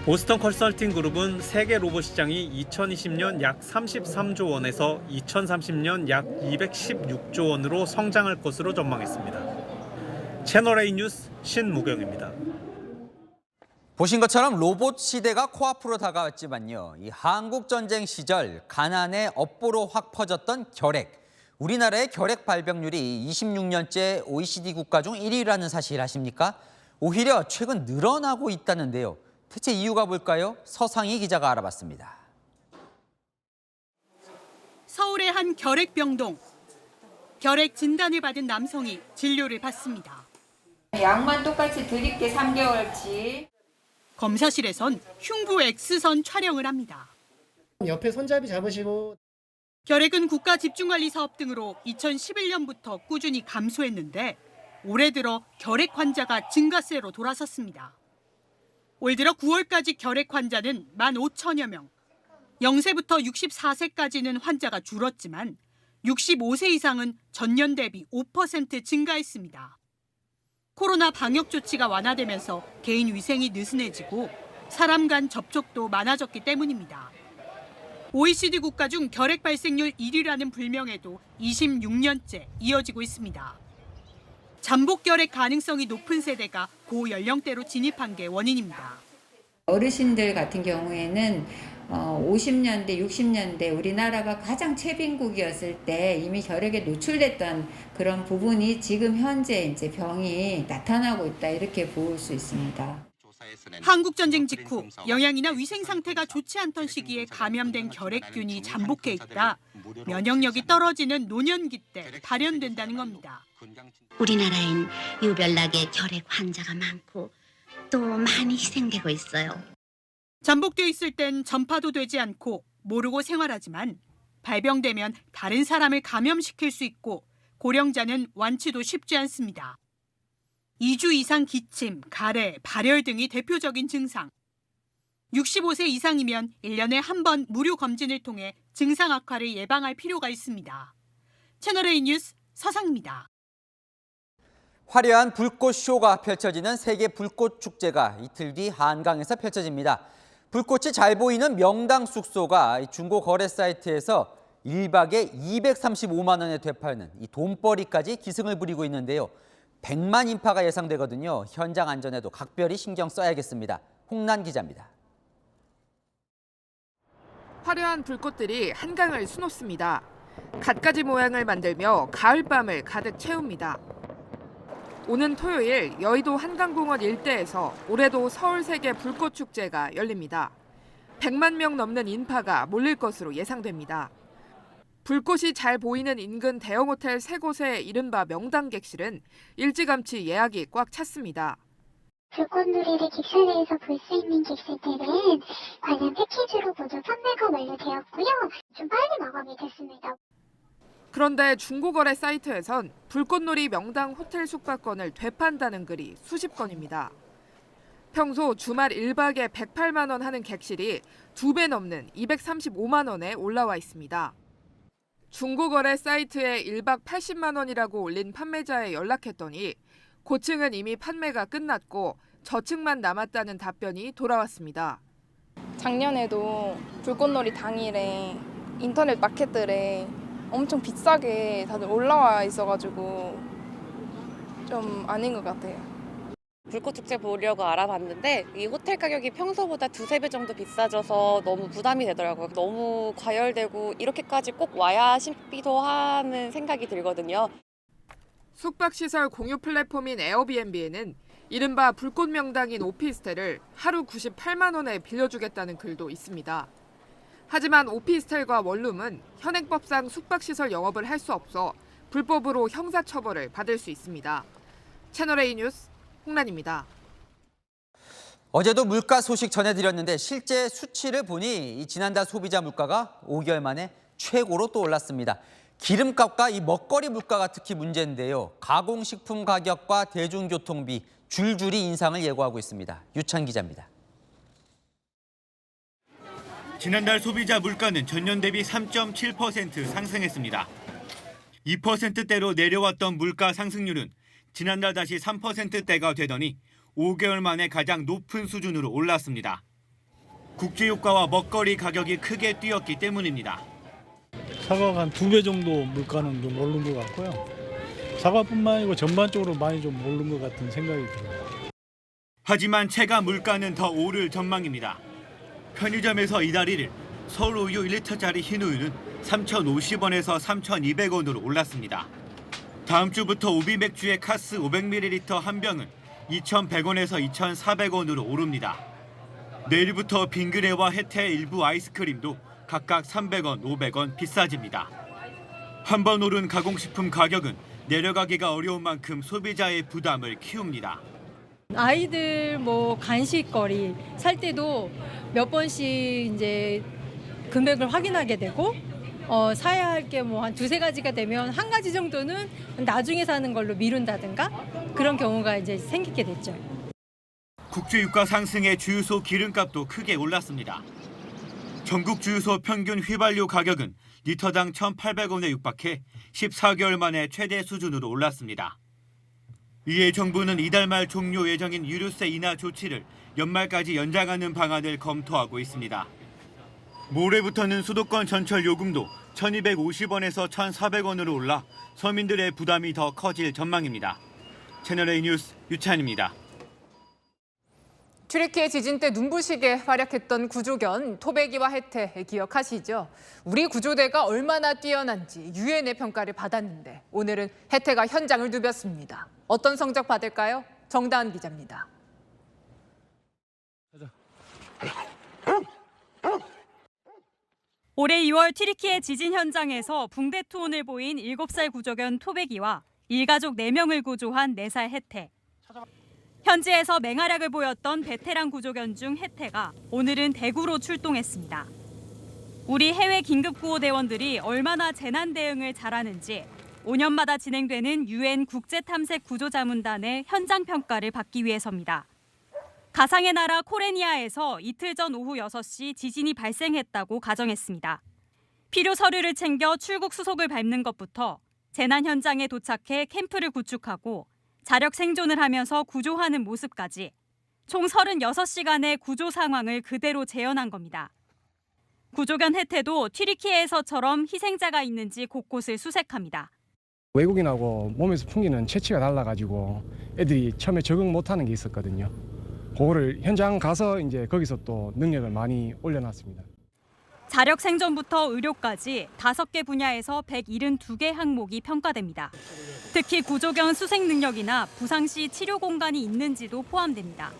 보스턴 컨설팅 그룹은 세계 로봇 시장이 2020년 약 33조 원에서 2030년 약 216조 원으로 성장할 것으로 전망했습니다. 채널A 뉴스 신무경입니다. 보신 것처럼 로봇 시대가 코앞으로 다가왔지만요. 이 한국전쟁 시절 가난의 업보로 확 퍼졌던 결핵. 우리나라의 결핵 발병률이 26년째 OECD 국가 중 1위라는 사실 아십니까? 오히려 최근 늘어나고 있다는데요. 대체 이유가 뭘까요? 서상희 기자가 알아봤습니다. 서울의 한 결핵병동. 결핵 진단을 받은 남성이 진료를 받습니다. 약만 똑같이 드릴게 3개월치. 검사실에선 흉부 X선 촬영을 합니다. 옆에 손잡이 잡으시고. 결핵은 국가 집중관리 사업 등으로 2011년부터 꾸준히 감소했는데 올해 들어 결핵 환자가 증가세로 돌아섰습니다. 올 들어 9월까지 결핵 환자는 15,000여 명. 0세부터 64세까지는 환자가 줄었지만 65세 이상은 전년 대비 5% 증가했습니다. 코로나 방역 조치가 완화되면서 개인 위생이 느슨해지고 사람 간 접촉도 많아졌기 때문입니다. OECD 국가 중 결핵 발생률 1위라는 불명예도 26년째 이어지고 있습니다. 잠복 결핵 가능성이 높은 세대가 고연령대로 진입한 게 원인입니다. 어르신들 같은 경우에는 50년대, 60년대 우리나라가 가장 최빈국이었을 때 이미 결핵에 노출됐던 그런 부분이 지금 현재 이제 병이 나타나고 있다 이렇게 볼 수 있습니다. 한국전쟁 직후 영양이나 위생 상태가 좋지 않던 시기에 감염된 결핵균이 잠복해 있다 면역력이 떨어지는 노년기 때 발현된다는 겁니다. 우리나라엔 유별나게 결핵 환자가 많고 또 많이 희생되고 있어요. 잠복돼 있을 땐 전파도 되지 않고 모르고 생활하지만 발병되면 다른 사람을 감염시킬 수 있고 고령자는 완치도 쉽지 않습니다. 2주 이상 기침, 가래, 발열 등이 대표적인 증상. 65세 이상이면 1년에 한 번 무료 검진을 통해 증상 악화를 예방할 필요가 있습니다. 채널A 뉴스 서상입니다. 화려한 불꽃 쇼가 펼쳐지는 세계 불꽃 축제가 이틀 뒤 한강에서 펼쳐집니다. 불꽃이 잘 보이는 명당 숙소가 중고 거래 사이트에서 1박에 235만 원에 되팔는 이 돈벌이까지 기승을 부리고 있는데요. 100만 인파가 예상되거든요. 현장 안전에도 각별히 신경 써야겠습니다. 홍난 기자입니다. 화려한 불꽃들이 한강을 수놓습니다. 갖가지 모양을 만들며 가을밤을 가득 채웁니다. 오는 토요일 여의도 한강공원 일대에서 올해도 서울세계 불꽃축제가 열립니다. 100만 명 넘는 인파가 몰릴 것으로 예상됩니다. 불꽃이 잘 보이는 인근 대형 호텔 3곳의 이른바 명당 객실은 일찌감치 예약이 꽉 찼습니다. 불꽃놀이를 객실 내에서 볼 수 있는 객실들은 관련 패키지로 모두 판매가 완료되었고요. 좀 빨리 마감이 됐습니다. 그런데 중고거래 사이트에선 불꽃놀이 명당 호텔 숙박권을 되판다는 글이 수십 건입니다. 평소 주말 1박에 108만 원 하는 객실이 2배 넘는 235만 원에 올라와 있습니다. 중고거래 사이트에 1박 80만 원이라고 올린 판매자에 연락했더니 고층은 이미 판매가 끝났고 저층만 남았다는 답변이 돌아왔습니다. 작년에도 불꽃놀이 당일에 인터넷 마켓들에 엄청 비싸게 다들 올라와 있어가지고 좀 아닌 것 같아요. 불꽃축제 보려고 알아봤는데 이 호텔 가격이 평소보다 2-3배 정도 비싸져서 너무 부담이 되더라고요. 너무 과열되고 이렇게까지 꼭 와야 싶기도 하는 생각이 들거든요. 숙박시설 공유 플랫폼인 에어비앤비에는 이른바 불꽃 명당인 오피스텔을 하루 98만 원에 빌려주겠다는 글도 있습니다. 하지만 오피스텔과 원룸은 현행법상 숙박시설 영업을 할 수 없어 불법으로 형사처벌을 받을 수 있습니다. 채널A 뉴스 홍란입니다. 어제도 물가 소식 전해드렸는데 실제 수치를 보니 지난달 소비자 물가가 5개월 만에 최고로 또 올랐습니다. 기름값과 이 먹거리 물가가 특히 문제인데요. 가공식품 가격과 대중교통비 줄줄이 인상을 예고하고 있습니다. 유찬 기자입니다. 지난달 소비자 물가는 전년 대비 3.7% 상승했습니다. 2%대로 내려왔던 물가 상승률은 지난달 다시 3%대가 되더니 5개월 만에 가장 높은 수준으로 올랐습니다. 국제유가와 먹거리 가격이 크게 뛰었기 때문입니다. 사과가 한 2배 정도 물가는 좀 오른 것 같고요. 사과뿐만 아니고 전반적으로 많이 좀 오른 것 같은 생각이 들어요. 하지만 체가 물가는 더 오를 전망입니다. 편의점에서 이달 1일 서울 우유 1리터짜리 흰우유는 3,050원에서 3,200원으로 올랐습니다. 다음 주부터 오비 맥주의 카스 500ml 한 병은 2,100원에서 2,400원으로 오릅니다. 내일부터 빙그레와 혜태 일부 아이스크림도 각각 300원, 500원 비싸집니다. 한 번 오른 가공식품 가격은 내려가기가 어려운 만큼 소비자의 부담을 키웁니다. 아이들 간식거리 살 때도 몇 번씩 이제 금액을 확인하게 되고 사야 할 게 한 2-3가지가 되면 한 가지 정도는 나중에 사는 걸로 미룬다든가 그런 경우가 이제 생기게 됐죠. 국제유가 상승에 주유소 기름값도 크게 올랐습니다. 전국 주유소 평균 휘발유 가격은 리터당 1,800원에 육박해 14개월 만에 최대 수준으로 올랐습니다. 이에 정부는 이달 말 종료 예정인 유류세 인하 조치를 연말까지 연장하는 방안을 검토하고 있습니다. 모레부터는 수도권 전철 요금도 1,250원에서 1,400원으로 올라 서민들의 부담이 더 커질 전망입니다. 채널A 뉴스 유찬입니다. 튀르키예 지진 때 눈부시게 활약했던 구조견 토베기와 혜태 기억하시죠? 우리 구조대가 얼마나 뛰어난지 유엔의 평가를 받았는데 오늘은 혜태가 현장을 누볐습니다. 어떤 성적 받을까요? 정다은 기자입니다. 올해 2월 튀르키예 지진 현장에서 붕대 투혼을 보인 7살 구조견 토베기와 일가족 4명을 구조한 4살 혜태. 현지에서 맹활약을 보였던 베테랑 구조견 중 혜태가 오늘은 대구로 출동했습니다. 우리 해외 긴급구호대원들이 얼마나 재난 대응을 잘하는지 5년마다 진행되는 유엔 국제탐색구조자문단의 현장 평가를 받기 위해서입니다. 가상의 나라 코레니아에서 이틀 전 오후 6시 지진이 발생했다고 가정했습니다. 필요 서류를 챙겨 출국 수속을 밟는 것부터 재난 현장에 도착해 캠프를 구축하고 자력 생존을 하면서 구조하는 모습까지 총 36시간의 구조 상황을 그대로 재현한 겁니다. 구조견 혜태도 튀르키예에서처럼 희생자가 있는지 곳곳을 수색합니다. 외국인하고 몸에서 풍기는 체취가 달라가지고 애들이 처음에 적응 못하는 게 있었거든요. 그거를 현장 가서 이제 거기서 또 능력을 많이 올려놨습니다. 자력 생존부터 의료까지 5개 분야에서 172개 항목이 평가됩니다. 특히 구조견 수색 능력이나 부상 시 치료 공간이 있는지도 포함됩니다.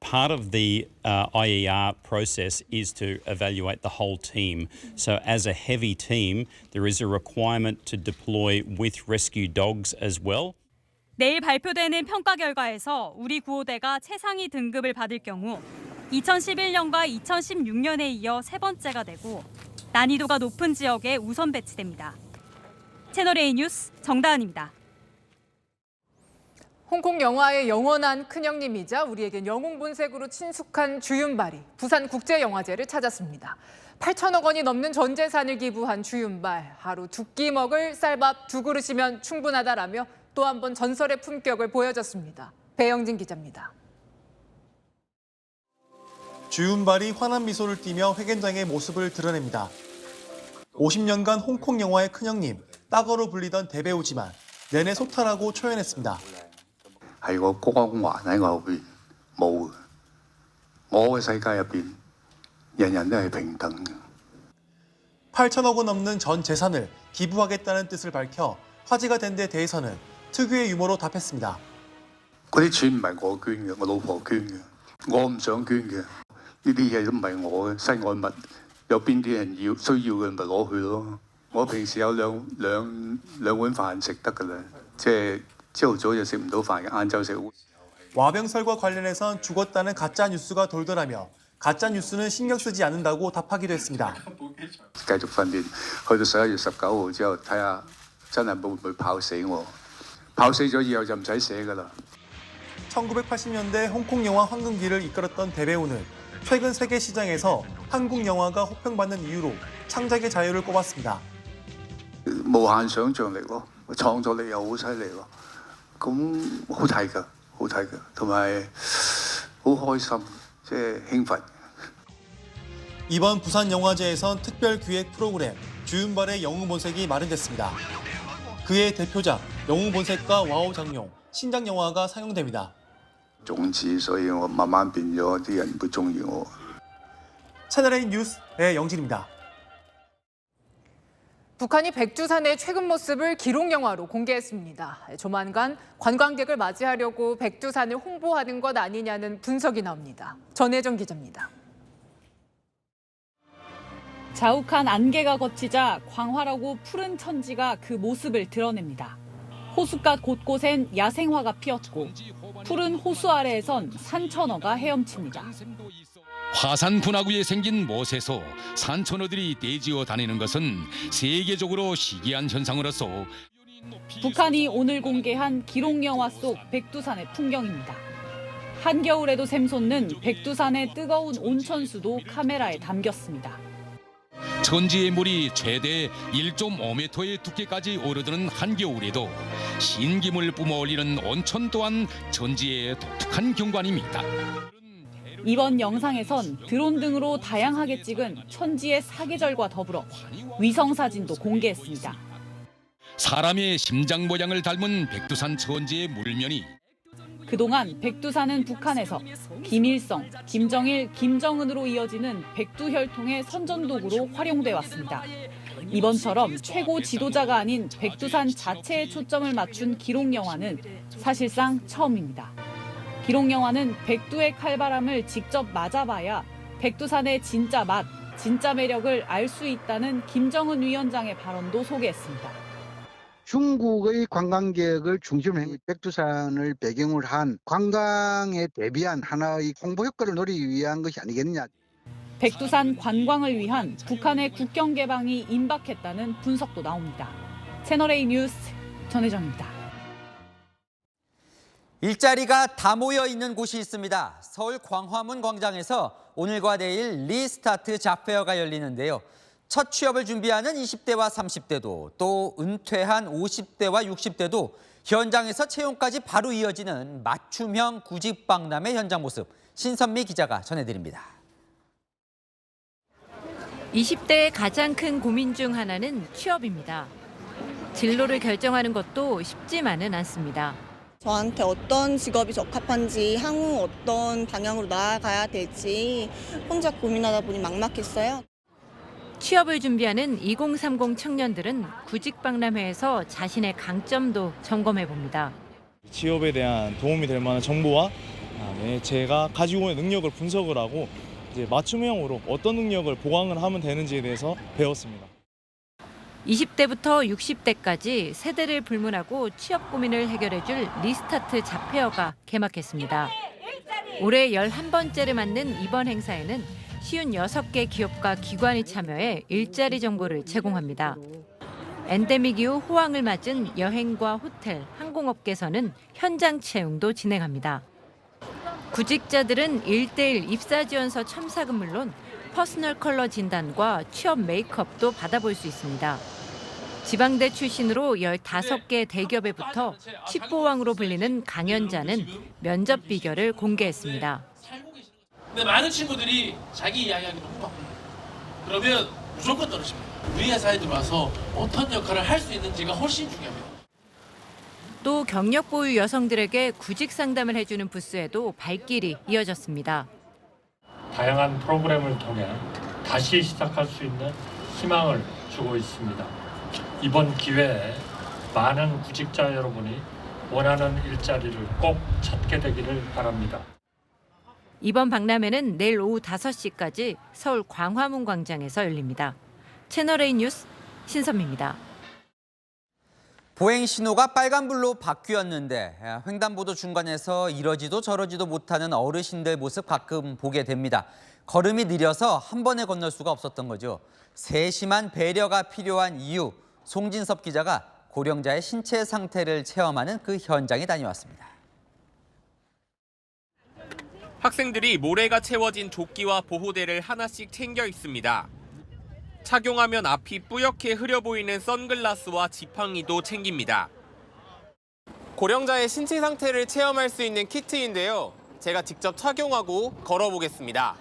Part of the IER process is to evaluate the whole team. So as a heavy team, there is a requirement to deploy with rescue dogs as well. 내일 발표되는 평가 결과에서 우리 구호대가 최상위 등급을 받을 경우 2011년과 2016년에 이어 3번째가 되고 난이도가 높은 지역에 우선 배치됩니다. 채널A 뉴스 정다은입니다. 홍콩 영화의 영원한 큰형님이자 우리에겐 영웅 본색으로 친숙한 주윤발이 부산국제영화제를 찾았습니다. 8천억 원이 넘는 전 재산을 기부한 주윤발. 하루 2끼 먹을 쌀밥 2그릇이면 충분하다라며 또 한 번 전설의 품격을 보여줬습니다. 배영진 기자입니다. 주윤발이 환한 미소를 띠며 회견장의 모습을 드러냅니다. 50년간 홍콩 영화의 큰형님, 따거로 불리던 대배우지만 내내 소탈하고 초연했습니다. 喺個光環喺我後邊冇嘅。我嘅世界入邊，人人都係平等嘅。 8천억 원 넘는 전 재산을 기부하겠다는 뜻을 밝혀 화제가 된 데 대해서는 특유의 유머로 답했습니다. 嗰啲錢唔係我捐嘅，我老婆捐嘅，我唔想捐嘅。呢啲嘢都唔係我嘅身外物，有邊啲人需要嘅咪攞去咯。我平時有兩碗飯食得㗎啦，即係朝頭早就食唔到飯，晏晝食。 와병설과 관련해선 죽었다는 가짜 뉴스가 돌더라며 가짜 뉴스는 신경 쓰지 않는다고 답하기도 했습니다. 繼續訓練，去到11月19號之後，睇下真係會唔會跑死我。跑死咗以後就唔使寫㗎啦。 1980년대 홍콩 영화 황금기를 이끌었던 대배우는 최근 세계 시장에서 한국 영화가 호평받는 이유로 창작의 자유를 꼽았습니다. 無限想像力咯，創作力又好犀利咯，咁好睇㗎，好睇㗎，同埋好開心，即係興奮。 이번 부산영화제에선 특별기획 프로그램 주윤발의 영웅본색이 마련됐습니다. 그의 대표작 영웅본색과 와우 장룡, 신작 영화가 상영됩니다. 種子，所以我慢慢變咗啲人會中意我。 채널A 뉴스 배영진입니다. 북한이 백두산의 최근 모습을 기록영화로 공개했습니다. 조만간 관광객을 맞이하려고 백두산을 홍보하는 것 아니냐는 분석이 나옵니다. 전혜정 기자입니다. 자욱한 안개가 걷히자 광활하고 푸른 천지가 그 모습을 드러냅니다. 호숫가 곳곳엔 야생화가 피었고 푸른 호수 아래에선 산천어가 헤엄칩니다. 화산 분화구에 생긴 못에서 산천어들이 떼지어 다니는 것은 세계적으로 희귀한 현상으로서 북한이 오늘 공개한 기록영화 속 백두산의 풍경입니다. 한겨울에도 샘솟는 백두산의 뜨거운 온천수도 카메라에 담겼습니다. 천지의 물이 최대 1.5m의 두께까지 오르드는 한겨울에도 신김을 뿜어올리는 온천 또한 천지의 독특한 경관입니다. 이번 영상에선 드론 등으로 다양하게 찍은 천지의 사계절과 더불어 위성 사진도 공개했습니다. 사람의 심장 모양을 닮은 백두산 천지의 물면이 그동안 백두산은 북한에서 김일성, 김정일, 김정은으로 이어지는 백두혈통의 선전도구로 활용돼 왔습니다. 이번처럼 최고 지도자가 아닌 백두산 자체에 초점을 맞춘 기록영화는 사실상 처음입니다. 기록영화는 백두의 칼바람을 직접 맞아봐야 백두산의 진짜 맛, 진짜 매력을 알 수 있다는 김정은 위원장의 발언도 소개했습니다. 중국의 관광객을 중심으로 백두산을 배경으로 한 관광에 대비한 하나의 홍보 효과를 노리기 위한 것이 아니겠느냐. 백두산 관광을 위한 북한의 국경 개방이 임박했다는 분석도 나옵니다. 채널A 뉴스 전혜정입니다. 일자리가 다 모여 있는 곳이 있습니다. 서울 광화문 광장에서 오늘과 내일 리스타트 잡페어가 열리는데요. 첫 취업을 준비하는 20대와 30대도 또 은퇴한 50대와 60대도 현장에서 채용까지 바로 이어지는 맞춤형 구직 박람회 현장 모습 신선미 기자가 전해드립니다. 20대의 가장 큰 고민 중 하나는 취업입니다. 진로를 결정하는 것도 쉽지만은 않습니다. 저한테 어떤 직업이 적합한지, 향후 어떤 방향으로 나아가야 될지 혼자 고민하다 보니 막막했어요. 취업을 준비하는 2030 청년들은 구직박람회에서 자신의 강점도 점검해 봅니다. 취업에 대한 도움이 될 만한 정보와 제가 가지고 있는 능력을 분석을 하고 이제 맞춤형으로 어떤 능력을 보강을 하면 되는지에 대해서 배웠습니다. 20대부터 60대까지 세대를 불문하고 취업 고민을 해결해 줄 리스타트 잡페어가 개막했습니다. 올해 11번째를 맞는 이번 행사에는 56개 기업과 기관이 참여해 일자리 정보를 제공합니다. 엔데믹 이후 호황을 맞은 여행과 호텔, 항공업계에서는 현장 채용도 진행합니다. 구직자들은 1:1 입사지원서 첨삭은 물론 퍼스널 컬러 진단과 취업 메이크업도 받아볼 수 있습니다. 지방대 출신으로 15개 대기업에 붙어 칩보왕으로 불리는 강연자는 면접 비결을 공개했습니다. 근데 많은 친구들이 자기 이야기하기 너무 바쁩니다. 그러면 무조건 떨어집니다. 우리 회사에 들어와서 어떤 역할을 할 수 있는지가 훨씬 중요합니다. 또 경력 보유 여성들에게 구직 상담을 해주는 부스에도 발길이 이어졌습니다. 다양한 프로그램을 통해 다시 시작할 수 있는 희망을 주고 있습니다. 이번 기회에 많은 구직자 여러분이 원하는 일자리를 꼭 찾게 되기를 바랍니다. 이번 박람회는 내일 오후 5시까지 서울 광화문 광장에서 열립니다. 채널A 뉴스 신선미입니다. 보행 신호가 빨간불로 바뀌었는데 횡단보도 중간에서 이러지도 저러지도 못하는 어르신들 모습 가끔 보게 됩니다. 걸음이 느려서 한 번에 건널 수가 없었던 거죠. 세심한 배려가 필요한 이유, 송진섭 기자가 고령자의 신체 상태를 체험하는 그 현장에 다녀왔습니다. 학생들이 모래가 채워진 조끼와 보호대를 하나씩 챙겨 있습니다. 착용하면 앞이 뿌옇게 흐려 보이는 선글라스와 지팡이도 챙깁니다. 고령자의 신체 상태를 체험할 수 있는 키트인데요. 제가 직접 착용하고 걸어보겠습니다.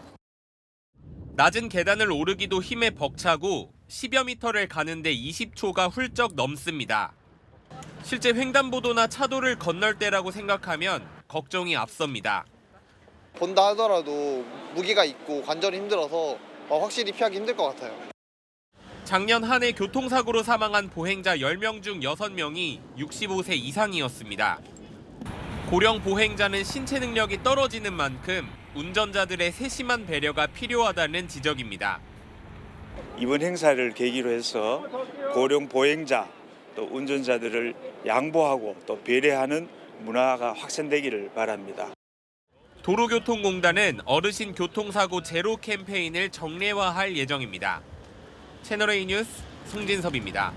낮은 계단을 오르기도 힘에 벅차고 10여 미터를 가는데 20초가 훌쩍 넘습니다. 실제 횡단보도나 차도를 건널 때라고 생각하면 걱정이 앞섭니다. 본다 하더라도 무게가 있고 관절이 힘들어서 확실히 피하기 힘들 것 같아요. 작년 한 해 교통사고로 사망한 보행자 10명 중 6명이 65세 이상이었습니다. 고령 보행자는 신체 능력이 떨어지는 만큼 운전자들의 세심한 배려가 필요하다는 지적입니다. 이번 행사를 계기로 해서 고령 보행자 또 운전자들을 양보하고 또 배려하는 문화가 확산되기를 바랍니다. 도로교통공단은 어르신 교통사고 제로 캠페인을 정례화할 예정입니다. 채널A 뉴스 송진섭입니다.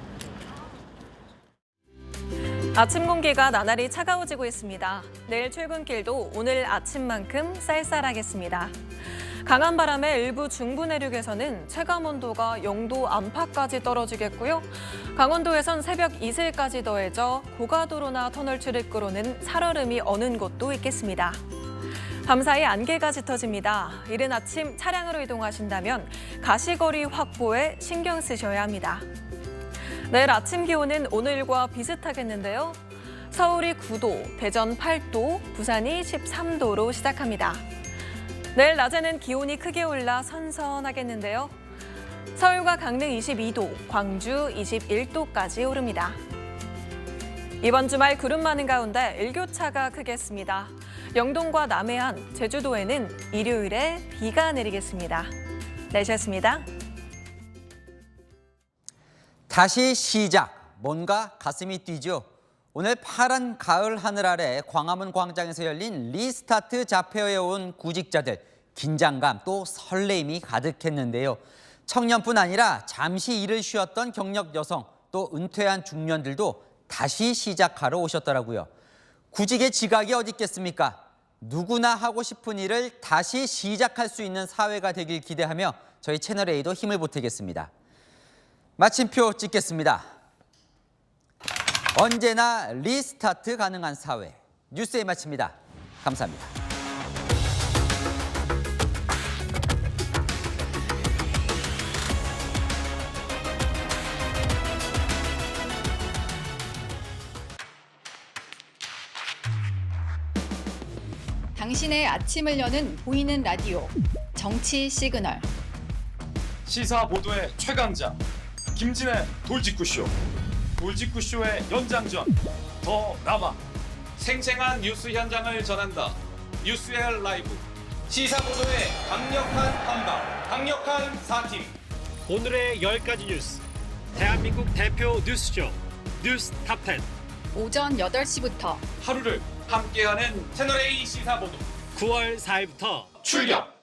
아침 공기가 나날이 차가워지고 있습니다. 내일 출근길도 오늘 아침만큼 쌀쌀하겠습니다. 강한 바람에 일부 중부 내륙에서는 체감온도가 0도 안팎까지 떨어지겠고요. 강원도에선 새벽 이슬까지 더해져 고가도로나 터널 출입구로는 살얼음이 어는 곳도 있겠습니다. 밤사이 안개가 짙어집니다. 이른 아침 차량으로 이동하신다면 가시거리 확보에 신경 쓰셔야 합니다. 내일 아침 기온은 오늘과 비슷하겠는데요. 서울이 9도, 대전 8도, 부산이 13도로 시작합니다. 내일 낮에는 기온이 크게 올라 선선하겠는데요. 서울과 강릉 22도, 광주 21도까지 오릅니다. 이번 주말 구름 많은 가운데 일교차가 크겠습니다. 영동과 남해안, 제주도에는 일요일에 비가 내리겠습니다. 날씨였습니다. 다시 시작, 뭔가 가슴이 뛰죠. 오늘 파란 가을 하늘 아래 광화문 광장에서 열린 리스타트 잡혀에 온 구직자들, 긴장감 또 설레임이 가득했는데요. 청년뿐 아니라 잠시 일을 쉬었던 경력 여성, 또 은퇴한 중년들도 다시 시작하러 오셨더라고요. 구직의 지각이 어디 있겠습니까? 누구나 하고 싶은 일을 다시 시작할 수 있는 사회가 되길 기대하며 저희 채널A도 힘을 보태겠습니다. 마침표 찍겠습니다. 언제나 리스타트 가능한 사회. 뉴스에 마칩니다. 감사합니다. 당신의 아침을 여는 보이는 라디오, 정치 시그널. 시사 보도의 최강자, 김진의 돌직구쇼. 돌직구쇼의 연장전, 더 남아. 생생한 뉴스 현장을 전한다. 뉴스의 라이브. 시사 보도의 강력한 한방, 강력한 4팀. 오늘의 10가지 뉴스. 대한민국 대표 뉴스쇼, 뉴스 탑10. 오전 8시부터 하루를 함께하는 채널A 시사보도 9월 4일부터 출격!